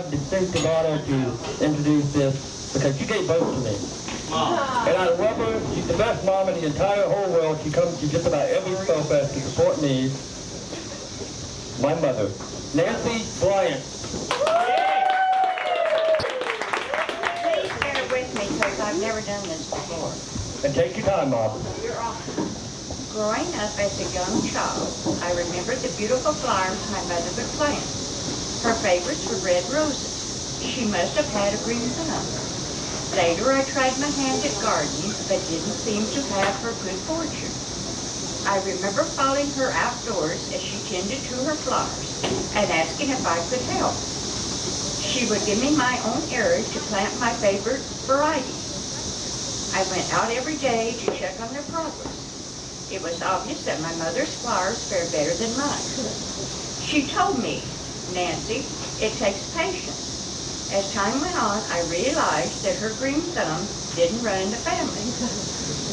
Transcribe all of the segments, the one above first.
proud, distinct honor to introduce this because she gave birth to me. And I love her. She's the best mom in the entire whole world. She comes to just about every Spofest to support me. My mother, Nancy Bryant. Please bear with me because I've never done this before. And take your time, Mom. Growing up as a young child, I remember the beautiful flowers my mother would plant. Her favorites were red roses. She must have had a green thumb. Later, I tried my hand at gardening, but didn't seem to have her good fortune. I remember following her outdoors as she tended to her flowers and asking if I could help. She would give me my own area to plant my favorite varieties. I went out every day to check on their progress. It was obvious that my mother's flowers fared better than mine. She told me, "Nancy, it takes patience." As time went on, I realized that her green thumb didn't run in the family.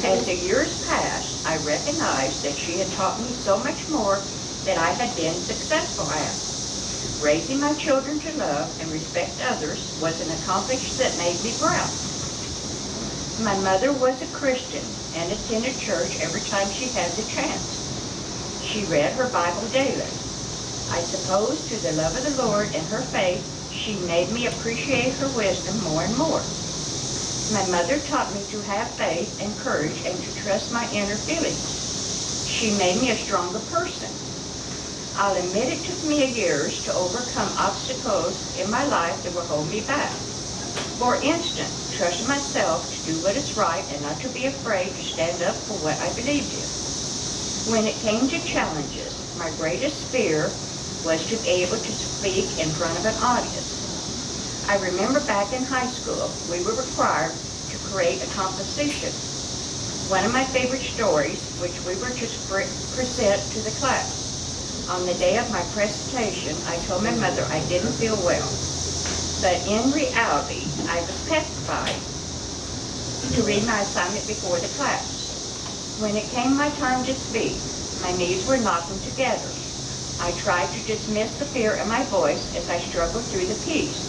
As the years passed, I recognized that she had taught me so much more than I had been successful at. Raising my children to love and respect others was an accomplishment that made me proud. My mother was a Christian and attended church every time she had the chance. She read her Bible daily. I suppose through the love of the Lord and her faith, she made me appreciate her wisdom more and more. My mother taught me to have faith and courage and to trust my inner feelings. She made me a stronger person. I'll admit it took me years to overcome obstacles in my life that would hold me back. For instance, trusting myself to do what is right and not to be afraid to stand up for what I believed in. When it came to challenges, my greatest fear was to be able to speak in front of an audience. I remember back in high school, we were required to create a composition. One of my favorite stories, which we were to present to the class. On the day of my presentation, I told my mother I didn't feel well. But in reality, I was petrified to read my assignment before the class. When it came my time to speak, my knees were knocking together. I tried to dismiss the fear in my voice as I struggled through the piece.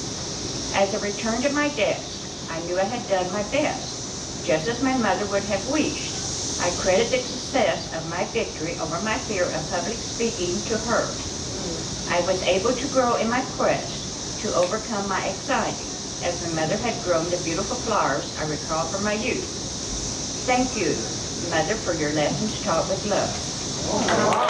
As I returned to my desk, I knew I had done my best, just as my mother would have wished. I credit the success of my victory over my fear of public speaking to her. I was able to grow in my quest to overcome my anxiety, as my mother had grown the beautiful flowers I recall from my youth. Thank you, Mother, for your lessons taught with love.